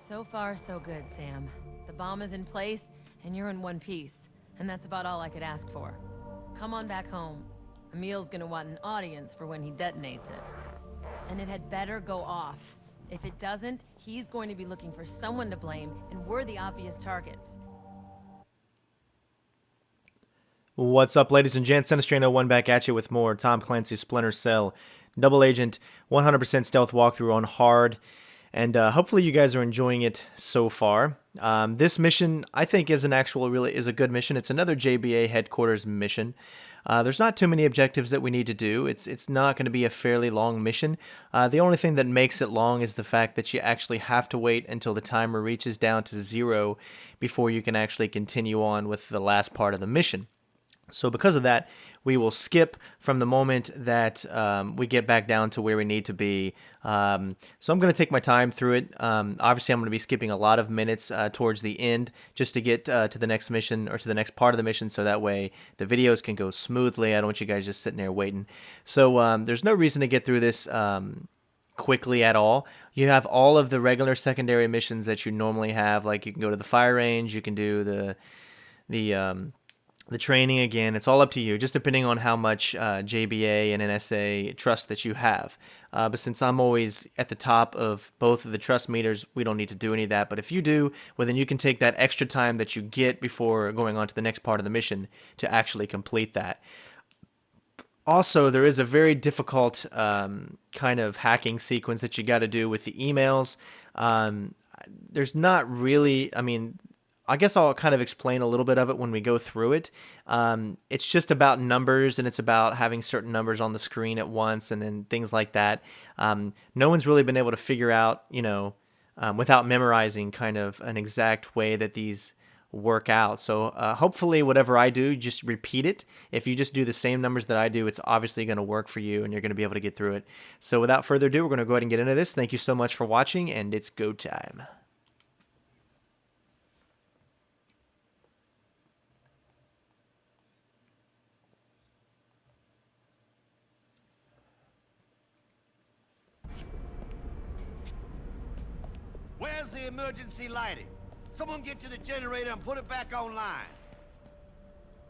So far, so good, Sam. The bomb is in place, and you're in one piece. And that's about all I could ask for. Come on back home. Emil's gonna want an audience for when he detonates it. And it had better go off. If it doesn't, he's going to be looking for someone to blame, and we're the obvious targets. What's up, ladies and gents? CenterStrain01 back at you with more Tom Clancy's Splinter Cell Double Agent 100% stealth walkthrough on hard. And hopefully you guys are enjoying it so far. This mission, I think, is a good mission. It's another JBA headquarters mission. There's not too many objectives that we need to do. It's not going to be a fairly long mission. The only thing that makes it long is the fact that you actually have to wait until the timer reaches down to 0 before you can actually continue on with the last part of the mission. So because of that, we will skip from the moment that we get back down to where we need to be. So I'm going to take my time through it. Obviously, I'm going to be skipping a lot of minutes towards the end just to get to the next mission or to the next part of the mission, so that way the videos can go smoothly. I don't want you guys just sitting there waiting. So there's no reason to get through this quickly at all. You have all of the regular secondary missions that you normally have. Like you can go to the fire range, you can do the training again. It's all up to you, just depending on how much JBA and NSA trust that you have. But since I'm always at the top of both of the trust meters, we don't need to do any of that. But if you do, well, then you can take that extra time that you get before going on to the next part of the mission to actually complete that. Also, there is a very difficult kind of hacking sequence that you got to do with the emails. There's not really, I guess I'll kind of explain a little bit of it when we go through it. It's just about numbers, and it's about having certain numbers on the screen at once, and then things like that. No one's really been able to figure out, without memorizing kind of an exact way that these work out. So hopefully whatever I do, just repeat it. If you just do the same numbers that I do, it's obviously going to work for you, and you're going to be able to get through it. So without further ado, we're going to go ahead and get into this. Thank you so much for watching, and it's go time. Where's the emergency lighting? Someone get to the generator and put it back online.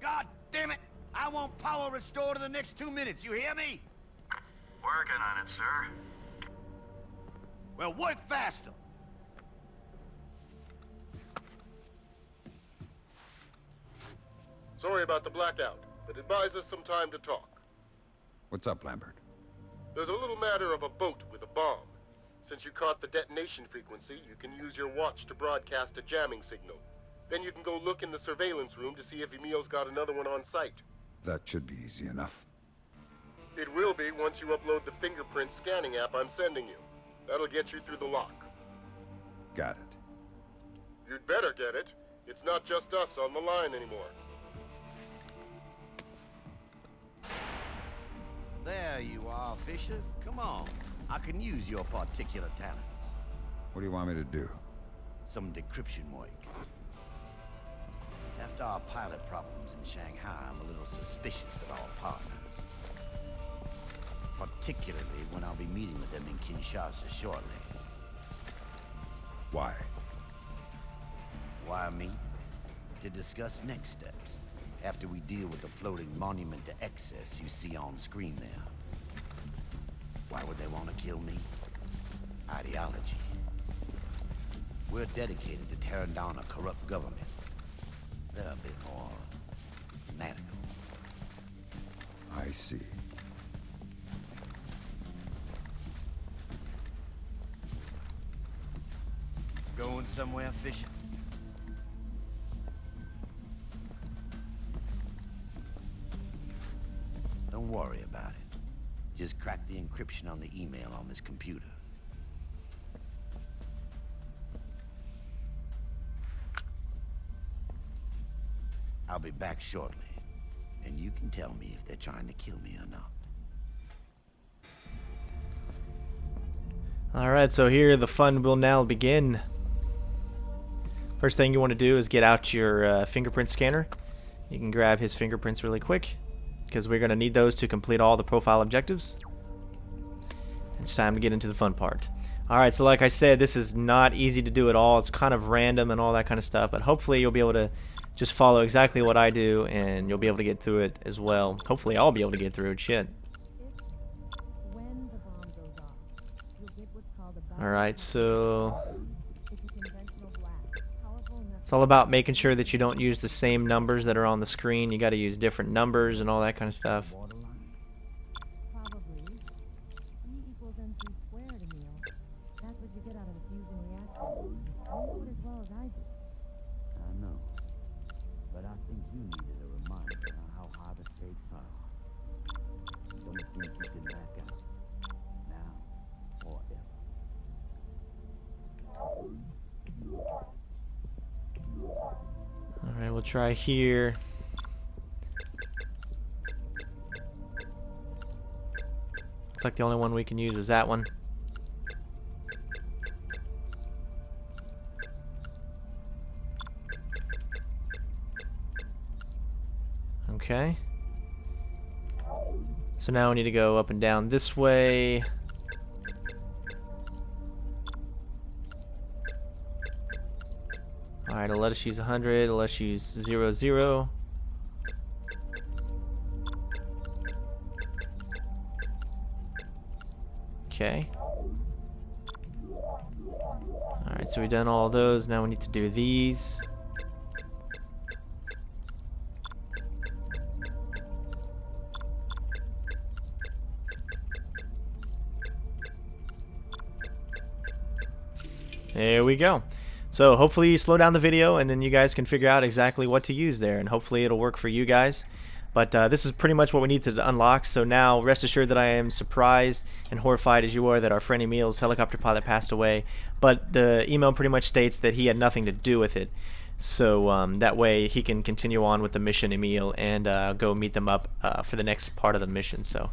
God damn it! I want power restored in the next 2 minutes, you hear me? Working on it, sir. Well, work faster! Sorry about the blackout, but advise us some time to talk. What's up, Lambert? There's a little matter of a boat with a bomb. Since you caught the detonation frequency, you can use your watch to broadcast a jamming signal. Then you can go look in the surveillance room to see if Emil's got another one on site. That should be easy enough. It will be once you upload the fingerprint scanning app I'm sending you. That'll get you through the lock. Got it. You'd better get it. It's not just us on the line anymore. There you are, Fisher. Come on. I can use your particular talents. What do you want me to do? Some decryption work. After our pilot problems in Shanghai, I'm a little suspicious of our partners. Particularly when I'll be meeting with them in Kinshasa shortly. Why? Why me? To discuss next steps, after we deal with the floating monument to excess you see on screen there. Why would they want to kill me? Ideology. We're dedicated to tearing down a corrupt government. They're a bit more fanatical. I see. Going somewhere, Fisher? Don't worry about it. Just crack the encryption on the email on this computer. I'll be back shortly, and you can tell me if they're trying to kill me or not. Alright, so here the fun will now begin. First thing you want to do is get out your fingerprint scanner. You can grab his fingerprints really quick, because we're going to need those to complete all the profile objectives. It's time to get into the fun part. Alright, so like I said, this is not easy to do at all. It's kind of random and all that kind of stuff, but hopefully you'll be able to just follow exactly what I do, and you'll be able to get through it as well. Hopefully I'll be able to get through it. Shit. Alright, so it's all about making sure that you don't use the same numbers that are on the screen. You got to use different numbers and all that kind of stuff. Alright, we'll try here. Looks like the only one we can use is that one. Okay. So now we need to go up and down this way. Alright, it'll let us use 100, it'll let us use 0, 0. Okay. Alright, so we've done all those. Now we need to do these. There we go. So hopefully you slow down the video and then you guys can figure out exactly what to use there, and hopefully it'll work for you guys. But this is pretty much what we need to unlock. So now rest assured that I am surprised and horrified as you are that our friend Emil's helicopter pilot passed away. But the email pretty much states that he had nothing to do with it. So that way he can continue on with the mission, Emil, and go meet them up for the next part of the mission. So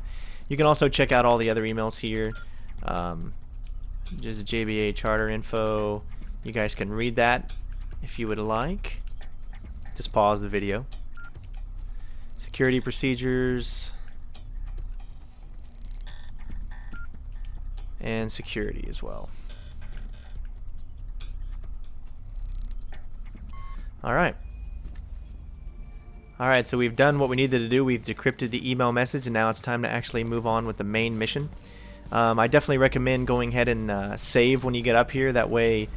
you can also check out all the other emails here. There's a JBA charter info. You guys can read that if you would like. Just pause the video. Security procedures. And security as well. Alright. Alright, so we've done what we needed to do. We've decrypted the email message, and now it's time to actually move on with the main mission. I definitely recommend going ahead and save when you get up here. That way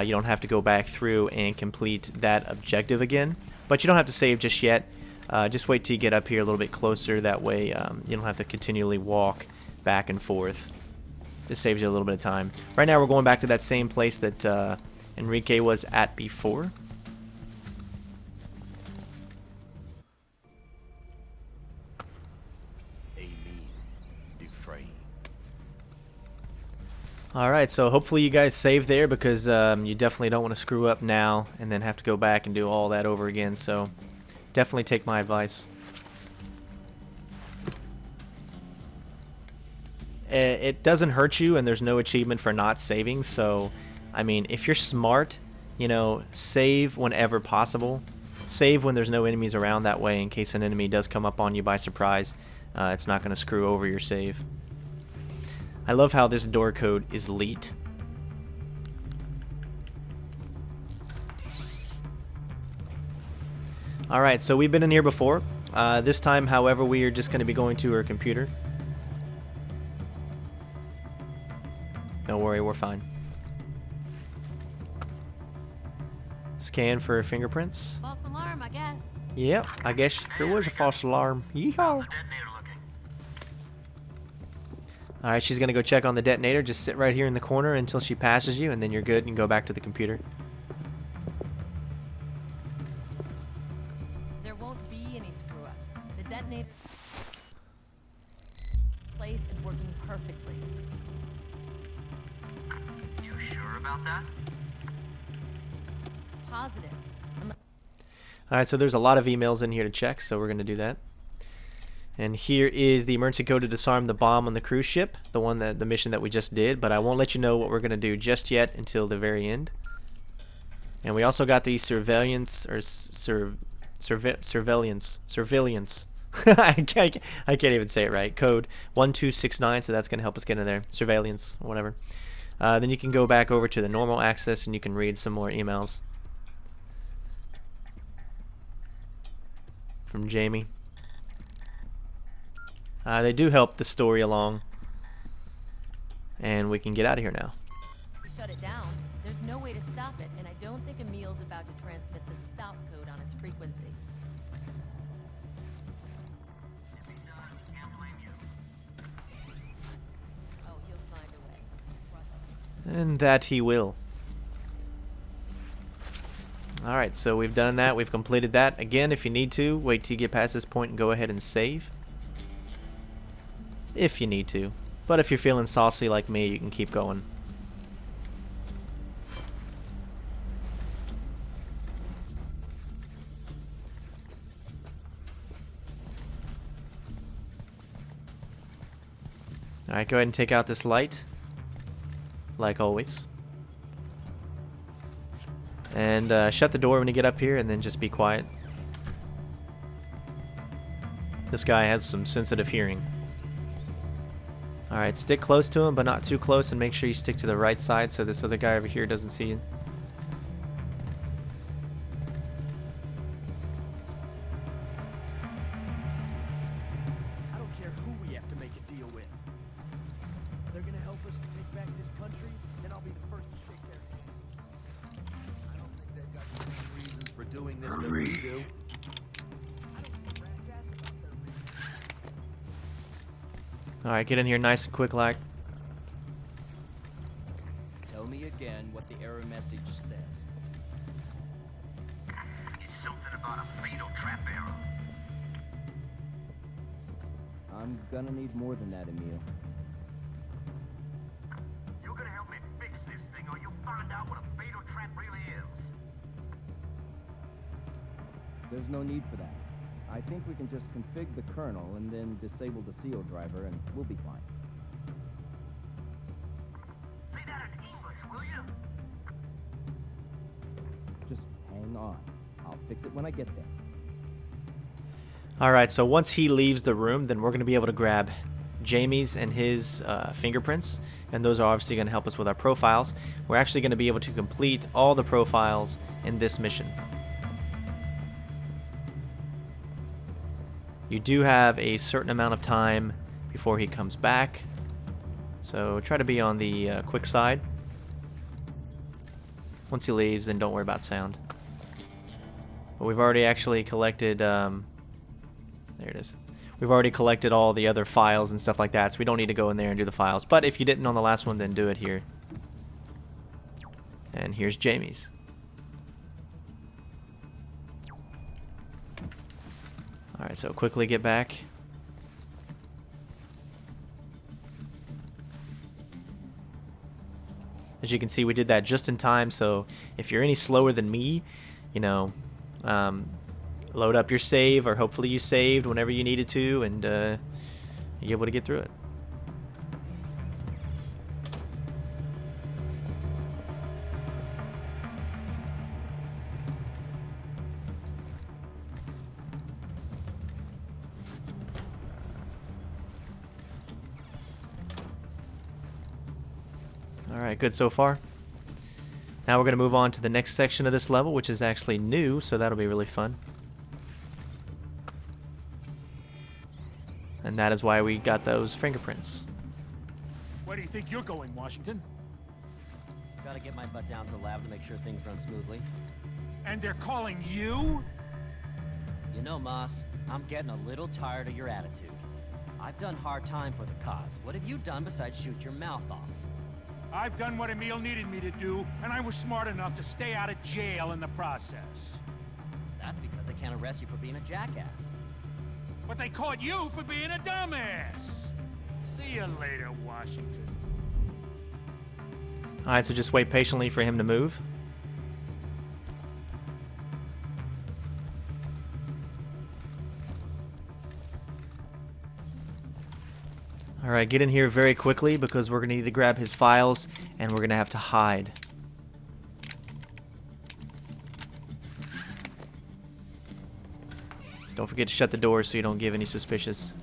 you don't have to go back through and complete that objective again. But you don't have to save just yet. Just wait till you get up here a little bit closer. That way you don't have to continually walk back and forth. This saves you a little bit of time. Right now we're going back to that same place that Enrique was at before. Alright, so hopefully you guys save there, because you definitely don't want to screw up now and then have to go back and do all that over again. So definitely take my advice. It doesn't hurt you, and there's no achievement for not saving. So, I mean, if you're smart, you know, save whenever possible. Save when there's no enemies around. That way, in case an enemy does come up on you by surprise, it's not going to screw over your save. I love how this door code is leet. Alright, so we've been in here before. This time, however, we are just going to be going to her computer. Don't worry, we're fine. Scan for fingerprints. False alarm, I guess. Yep, I guess there was a false alarm. Yeehaw! Alright, she's going to go check on the detonator. Just sit right here in the corner until she passes you, and then you're good and go back to the computer. There won't be any screw-ups. The detonator place is working perfectly. You sure about that? Positive. Alright, so there's a lot of emails in here to check, so we're going to do that. And here is the emergency code to disarm the bomb on the cruise ship, the mission that we just did, but I won't let you know what we're going to do just yet until the very end. And we also got the surveillance, or surveillance. I can't even say it right. Code 1269, so that's going to help us get in there. Surveillance, or whatever. Then you can go back over to the normal access and you can read some more emails from Jamie. They do help the story along. And we can get out of here now. Shut it down. There's no way to stop it, and I don't think Emil's about to transmit the stop code on its frequency. Oh, he'll find a way. Trust me. And that he will. Alright, so we've done that. We've completed that. Again, if you need to, wait till you get past this point and go ahead and save. If you need to. But if you're feeling saucy like me, you can keep going. Alright, go ahead and take out this light. Like always. And shut the door when you get up here and then just be quiet. This guy has some sensitive hearing. Alright, stick close to him, but not too close, and make sure you stick to the right side so this other guy over here doesn't see you. I don't care who we have to make a deal with. They're gonna help us to take back this country, then I'll be the first to shake their hands. I don't think they've got the same reasons for doing this that we do. I don't give a rat's ass about their reasons. Alright, get in here nice and quick like. Tell me again what the error message says. It's something about a fatal trap error. I'm gonna need more than that, Emil. You're gonna help me fix this thing, or you'll find out what a fatal trap really is. There's no need for that. I think we can just config the kernel and then disable the seal driver and we'll be fine. Say that in English, will you? Just hang on. I'll fix it when I get there. Alright, so once he leaves the room, then we're going to be able to grab Jamie's and his fingerprints, and those are obviously going to help us with our profiles. We're actually going to be able to complete all the profiles in this mission. You do have a certain amount of time before he comes back, so try to be on the quick side. Once he leaves, then don't worry about sound. But we've already actually collected, there it is. We've already collected all the other files and stuff like that, so we don't need to go in there and do the files. But if you didn't on the last one, then do it here. And here's Jamie's. Alright, so quickly get back. As you can see, we did that just in time, so if you're any slower than me, you know, load up your save, or hopefully you saved whenever you needed to, and you're able to get through it. Alright, good so far. Now we're going to move on to the next section of this level, which is actually new, so that'll be really fun. And that is why we got those fingerprints. Where do you think you're going, Washington? Gotta get my butt down to the lab to make sure things run smoothly. And they're calling you? You know, Moss, I'm getting a little tired of your attitude. I've done hard time for the cause. What have you done besides shoot your mouth off? I've done what Emil needed me to do, and I was smart enough to stay out of jail in the process. That's because they can't arrest you for being a jackass. But they caught you for being a dumbass. See you later, Washington. Alright, so just wait patiently for him to move. Alright, get in here very quickly because we're going to need to grab his files and we're going to have to hide. Don't forget to shut the door so you don't give any suspicious.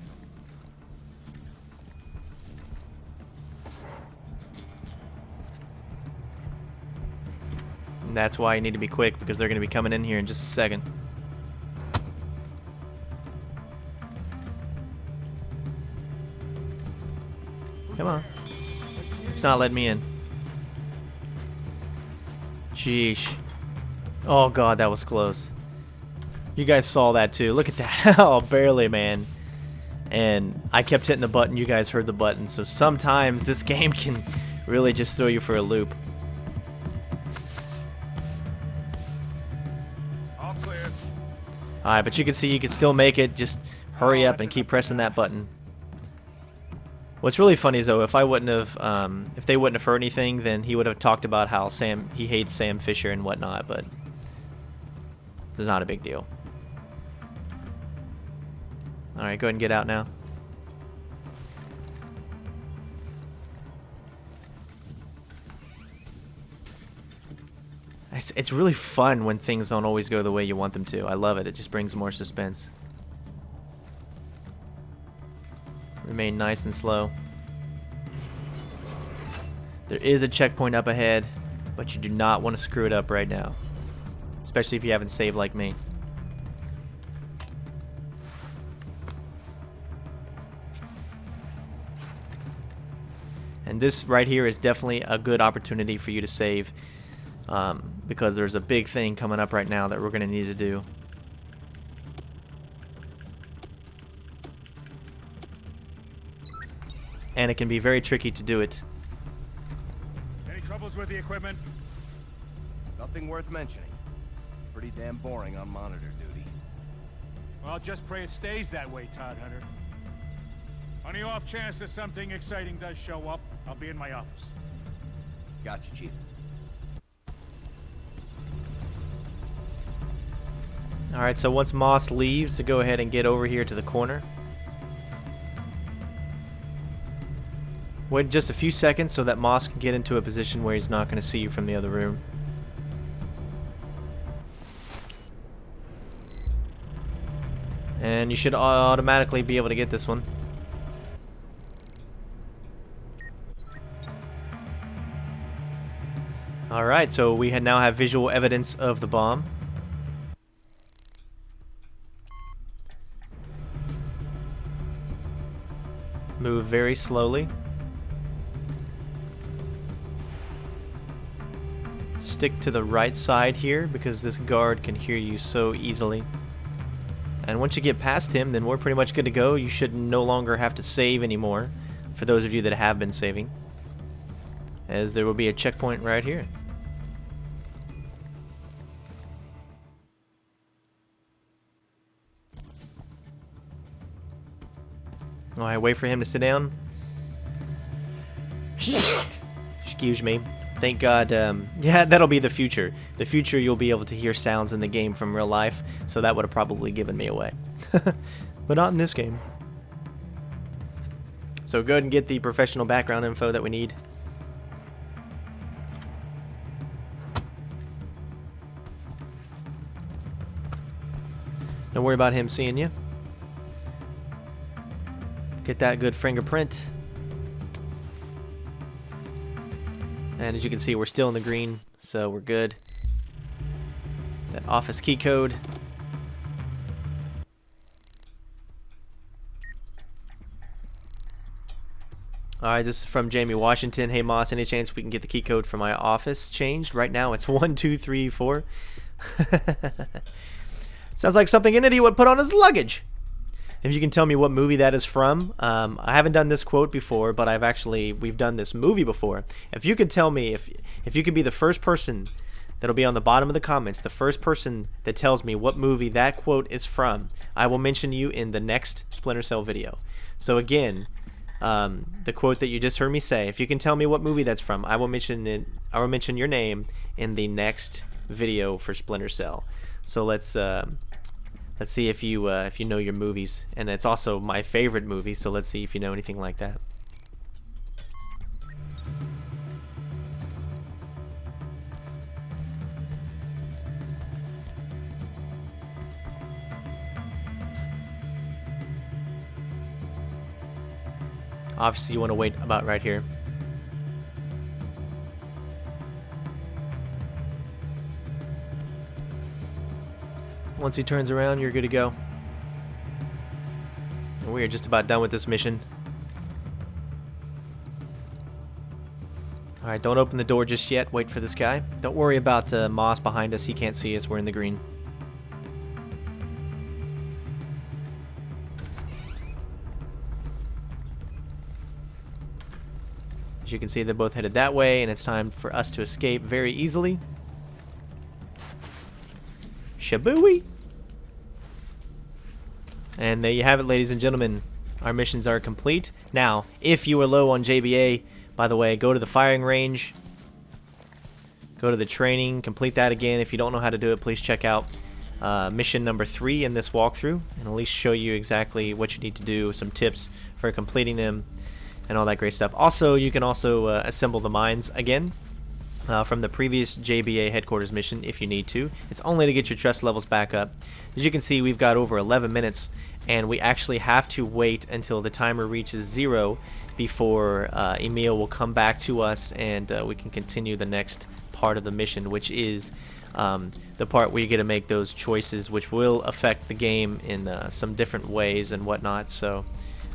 And that's why you need to be quick, because they're going to be coming in here in just a second. Come on. It's not letting me in. Sheesh. Oh god, that was close. You guys saw that too. Look at that. Oh, barely, man. And I kept hitting the button. You guys heard the button. So sometimes this game can really just throw you for a loop. All clear. Alright, but you can see you can still make it. Just hurry up and keep pressing that button. What's really funny is, though, if I wouldn't have, if they wouldn't have heard anything, then he would have talked about how he hates Sam Fisher and whatnot, but it's not a big deal. Alright, go ahead and get out now. It's really fun when things don't always go the way you want them to. I love it. It just brings more suspense. Remain nice and slow. There is a checkpoint up ahead, but you do not want to screw it up right now. Especially if you haven't saved like me. And this right here is definitely a good opportunity for you to save, because there's a big thing coming up right now that we're going to need to do. And it can be very tricky to do it. Any troubles with the equipment? Nothing worth mentioning. Pretty damn boring on monitor duty. Well, just pray it stays that way, Todd Hunter. On the off chance that something exciting does show up, I'll be in my office. Gotcha, Chief. Alright, so once Moss leaves, to go ahead and get over here to the corner. Wait just a few seconds so that Moss can get into a position where he's not going to see you from the other room. And you should automatically be able to get this one. Alright, so we now have visual evidence of the bomb. Move very slowly. Stick to the right side here, because this guard can hear you so easily. And once you get past him, then we're pretty much good to go. You should no longer have to save anymore, for those of you that have been saving, as there will be a checkpoint right here. Oh, I wait for him to sit down. Excuse me. Thank God. Yeah, that'll be the future. The future, you'll be able to hear sounds in the game from real life, so that would have probably given me away. But not in this game. So go ahead and get the professional background info that we need. Don't worry about him seeing you. Get that good fingerprint. And as you can see, we're still in the green, so we're good. That office key code. Alright, this is from Jamie Washington. Hey Moss, any chance we can get the key code for my office changed? Right now it's 1234. Sounds like something an idiot would put on his luggage. If you can tell me what movie that is from. I haven't done this quote before, but we've done this movie before. If you could tell me, if you could be the first person that'll be on the bottom of the comments, the first person that tells me what movie that quote is from, I will mention you in the next Splinter Cell video. So again, the quote that you just heard me say, if you can tell me what movie that's from, I will mention it. I will mention your name in the next video for Splinter Cell. So let's see if you know your movies, and it's also my favorite movie. So let's see if you know anything like that. Obviously, you want to wait about right here. Once he turns around, you're good to go. And we are just about done with this mission. Alright, don't open the door just yet. Wait for this guy. Don't worry about Moss behind us. He can't see us. We're in the green. As you can see, they're both headed that way, and it's time for us to escape very easily. Shabooey! And there you have it, ladies and gentlemen. Our missions are complete. Now, if you are low on JBA, by the way, go to the firing range, go to the training, complete that again. If you don't know how to do it, please check out mission number 3 in this walkthrough, and at least show you exactly what you need to do, some tips for completing them, and all that great stuff. Also, you can also assemble the mines again from the previous JBA headquarters mission if you need to. It's only to get your trust levels back up. As you can see, we've got over 11 minutes, and we actually have to wait until the timer reaches 0 before Emil will come back to us, and we can continue the next part of the mission, which is the part where you get to make those choices, which will affect the game in some different ways and whatnot. So,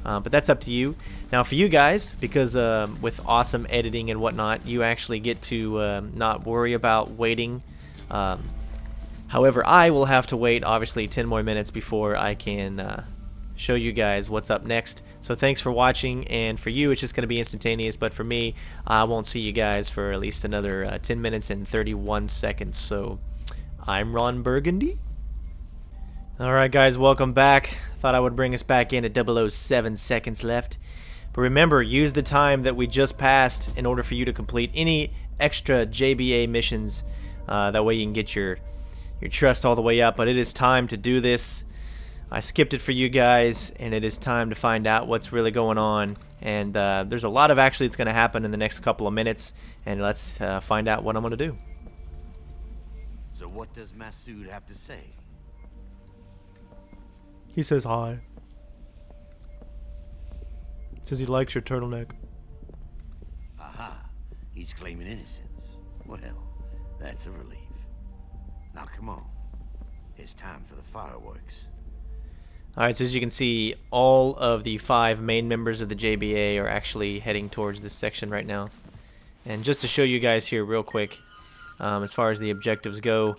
but that's up to you. Now, for you guys, because with awesome editing and whatnot, you actually get to not worry about waiting. However, I will have to wait, obviously, 10 more minutes before I can show you guys what's up next. So thanks for watching, and for you it's just going to be instantaneous, but for me I won't see you guys for at least another 10 minutes and 31 seconds. So I'm Ron Burgundy. Alright guys, welcome back. Thought I would bring us back in at 007 seconds left, but remember, use the time that we just passed in order for you to complete any extra JBA missions. That way you can get your trust all the way up. But it is time to do this. I skipped it for you guys, and it is time to find out what's really going on. And there's a lot of actually that's going to happen in the next couple of minutes, and let's find out what I'm going to do. So what does Masood have to say? He says hi. Says he likes your turtleneck. Aha, he's claiming innocence. Well, that's a relief. Now come on, it's time for the fireworks. Alright, so as you can see, all of the 5 main members of the JBA are actually heading towards this section right now. And just to show you guys here real quick, as far as the objectives go,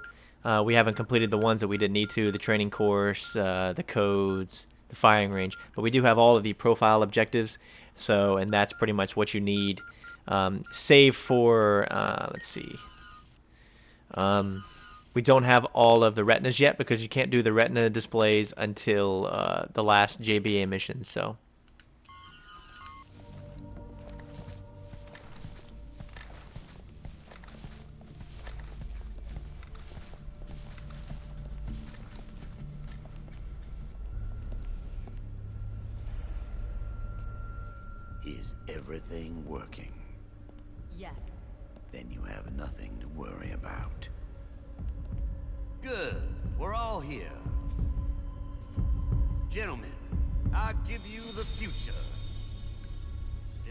we haven't completed the ones that we didn't need to, the training course, the codes, the firing range, but we do have all of the profile objectives, so, and that's pretty much what you need, save for, let's see, we don't have all of the retinas yet because you can't do the retina displays until the last JBA mission. So is everything working? Yes. Then you have nothing to worry about. Good. We're all here. Gentlemen, I give you the future.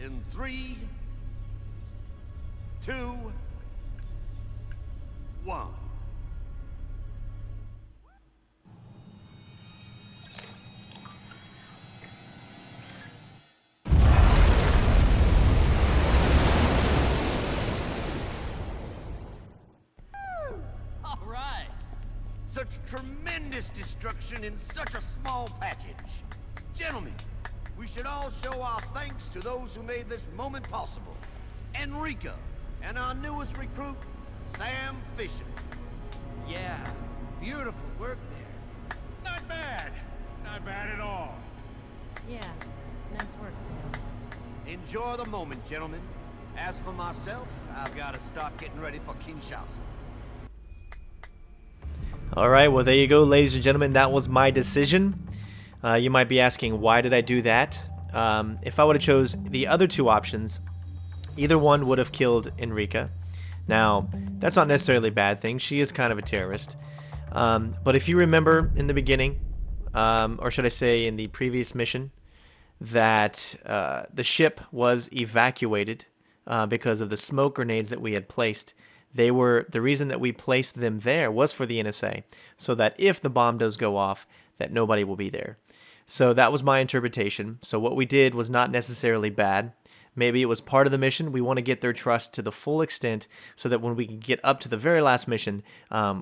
In 3, 2, 1. All right. Such tremendous destruction in such a small package. Gentlemen, we should all show our thanks to those who made this moment possible. Enrica, and our newest recruit, Sam Fisher. Yeah, beautiful work there. Not bad. Not bad at all. Yeah, nice work, Sam. Enjoy the moment, gentlemen. As for myself, I've got to start getting ready for Kinshasa. alright, well there you go, ladies and gentlemen, that was my decision. You might be asking, why did I do that? If I would have chose the other 2 options, either one would have killed Enrica. Now, that's not necessarily a bad thing. She is kind of a terrorist. But if you remember in the beginning, or should I say in the previous mission, that the ship was evacuated because of the smoke grenades that we had placed the reason that we placed them there was for the NSA, so that if the bomb does go off, that nobody will be there. So that was my interpretation. So what we did was not necessarily bad. Maybe it was part of the mission. We want to get their trust to the full extent so that when we can get up to the very last mission,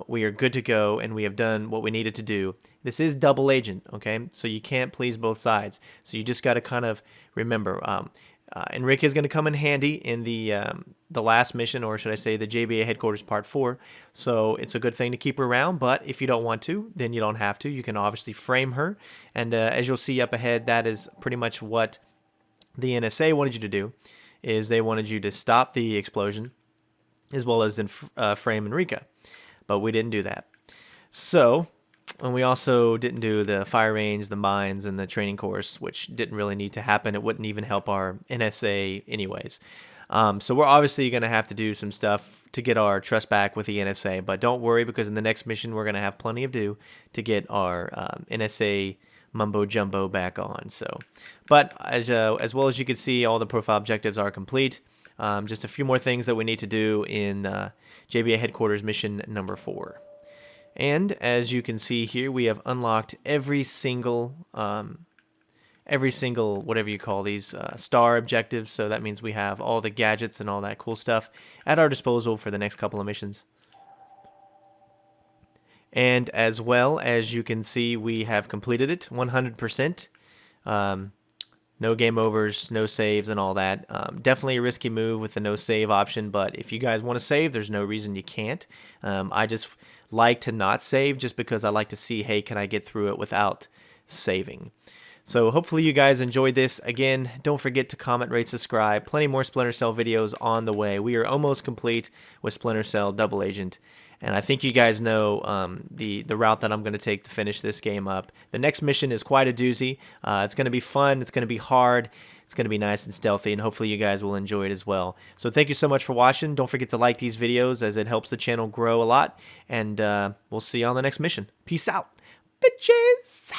we are good to go and we have done what we needed to do. This is double agent, okay? So you can't please both sides. So you just got to kind of remember. Enrique is going to come in handy in the last mission, or should I say the JBA headquarters part 4. So it's a good thing to keep her around, but if you don't want to, then you don't have to. You can obviously frame her. And as you'll see up ahead, that is pretty much what the NSA wanted you to do, is they wanted you to stop the explosion as well as then frame Enrique. But we didn't do that. So, and we also didn't do the fire range, the mines, and the training course, which didn't really need to happen. It wouldn't even help our NSA anyways. So we're obviously going to have to do some stuff to get our trust back with the NSA. But don't worry, because in the next mission, we're going to have plenty of do to get our NSA mumbo jumbo back on. So, but as well as you can see, all the profile objectives are complete. Just a few more things that we need to do in JBA headquarters mission number 4. And as you can see here, we have unlocked every single whatever you call these star objectives. So that means we have all the gadgets and all that cool stuff at our disposal for the next couple of missions. And as well as you can see, we have completed it 100%. No game overs, no saves, and all that. Definitely a risky move with the no save option, but if you guys want to save, there's no reason you can't. I just like to not save just because I like to see, hey, can I get through it without saving? So hopefully you guys enjoyed this. Again, don't forget to comment, rate, subscribe. Plenty more Splinter Cell videos on the way. We are almost complete with Splinter Cell Double Agent. And I think you guys know the route that I'm going to take to finish this game up. The next mission is quite a doozy. It's going to be fun. It's going to be hard. It's going to be nice and stealthy, and hopefully you guys will enjoy it as well. So thank you so much for watching. Don't forget to like these videos, as it helps the channel grow a lot. And we'll see you on the next mission. Peace out, bitches!